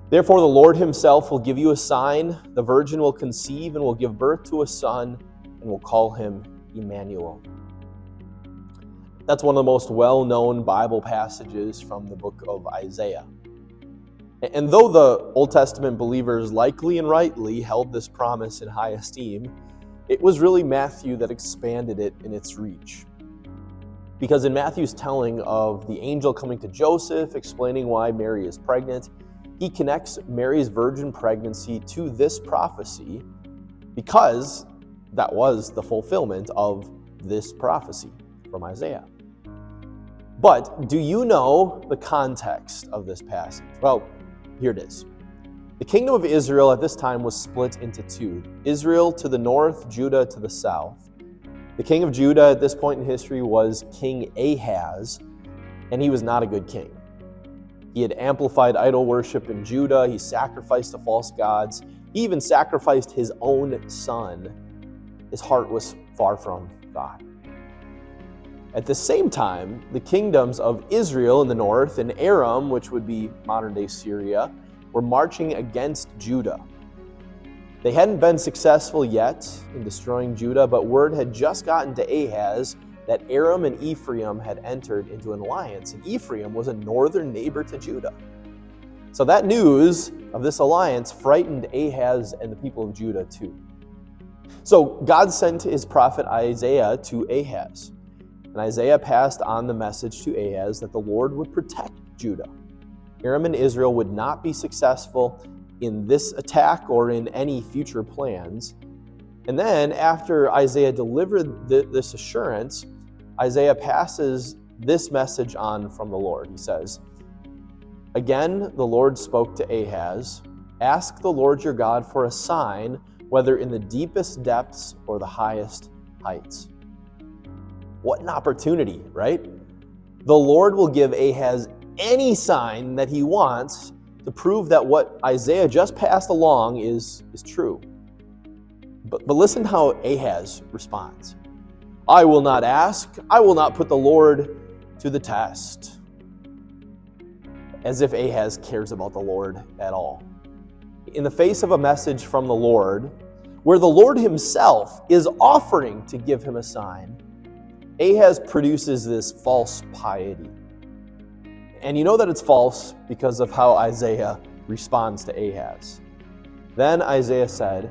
Therefore, the Lord himself will give you a sign. The virgin will conceive and will give birth to a son and will call him Immanuel. That's one of the most well-known Bible passages from the book of Isaiah. And though the Old Testament believers likely and rightly held this promise in high esteem, it was really Matthew that expanded it in its reach. Because in Matthew's telling of the angel coming to Joseph, explaining why Mary is pregnant, he connects Mary's virgin pregnancy to this prophecy because that was the fulfillment of this prophecy from Isaiah. But do you know the context of this passage? Well, here it is. The kingdom of Israel at this time was split into two. Israel to the north, Judah to the south. The king of Judah at this point in history was King Ahaz, and he was not a good king. He had amplified idol worship in Judah. He sacrificed to false gods. He even sacrificed his own son. His heart was far from God. At the same time, the kingdoms of Israel in the north and Aram, which would be modern-day Syria, were marching against Judah. They hadn't been successful yet in destroying Judah, but word had just gotten to Ahaz that Aram and Ephraim had entered into an alliance, and Ephraim was a northern neighbor to Judah. So that news of this alliance frightened Ahaz and the people of Judah too. So God sent his prophet Isaiah to Ahaz. And Isaiah passed on the message to Ahaz that the Lord would protect Judah. Aram and Israel would not be successful in this attack or in any future plans. And then after Isaiah delivered this assurance, Isaiah passes this message on from the Lord. He says, "Again, the Lord spoke to Ahaz, ask the Lord your God for a sign, whether in the deepest depths or the highest heights." What an opportunity, right? The Lord will give Ahaz any sign that he wants to prove that what Isaiah just passed along is true. But listen how Ahaz responds. "I will not ask. I will not put the Lord to the test." As if Ahaz cares about the Lord at all. In the face of a message from the Lord, where the Lord himself is offering to give him a sign, Ahaz produces this false piety. And you know that it's false because of how Isaiah responds to Ahaz. Then Isaiah said,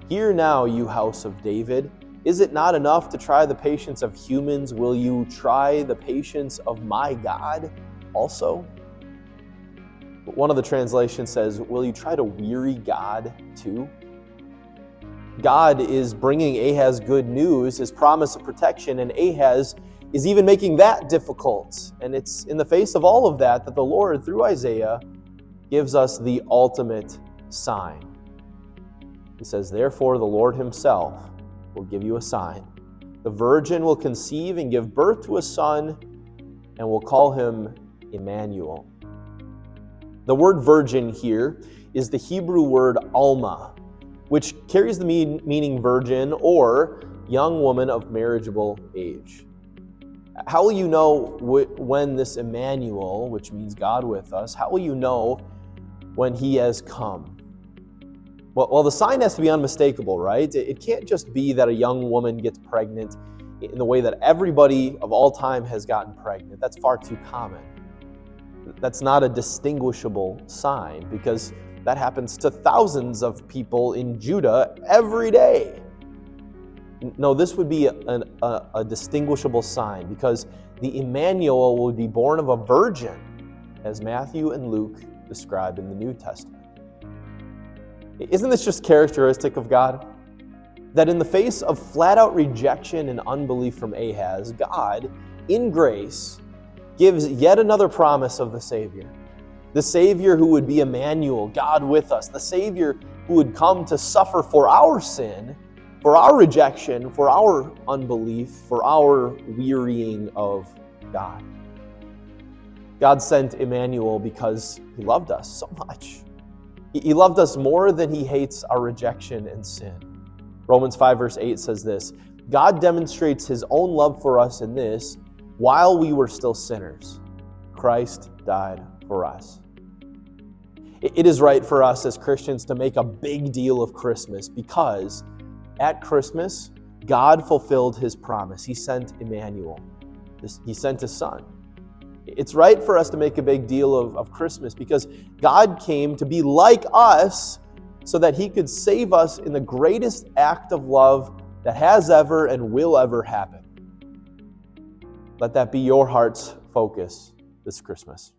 "Hear now, you house of David. Is it not enough to try the patience of humans? Will you try the patience of my God also?" But one of the translations says, "Will you try to weary God too?" God is bringing Ahaz good news, his promise of protection, and Ahaz is even making that difficult. And it's in the face of all of that that the Lord, through Isaiah, gives us the ultimate sign. He says, "Therefore the Lord himself will give you a sign. The virgin will conceive and give birth to a son, and will call him Immanuel." The word virgin here is the Hebrew word alma, which carries the meaning virgin or young woman of marriageable age. How will you know when this Immanuel, which means God with us, how will you know when he has come? Well, the sign has to be unmistakable, right? It can't just be that a young woman gets pregnant in the way that everybody of all time has gotten pregnant. That's far too common. That's not a distinguishable sign because that happens to thousands of people in Judah every day. No, this would be a distinguishable sign because the Immanuel would be born of a virgin, as Matthew and Luke describe in the New Testament. Isn't this just characteristic of God? That in the face of flat-out rejection and unbelief from Ahaz, God, in grace, gives yet another promise of the Savior. The Savior who would be Immanuel, God with us. The Savior who would come to suffer for our sin, for our rejection, for our unbelief, for our wearying of God. God sent Immanuel because he loved us so much. He loved us more than he hates our rejection and sin. Romans 5 verse 8 says this, "God demonstrates his own love for us in this, while we were still sinners, Christ died for us." It is right for us as Christians to make a big deal of Christmas because at Christmas, God fulfilled his promise. He sent Immanuel. He sent his son. It's right for us to make a big deal of Christmas because God came to be like us so that he could save us in the greatest act of love that has ever and will ever happen. Let that be your heart's focus this Christmas.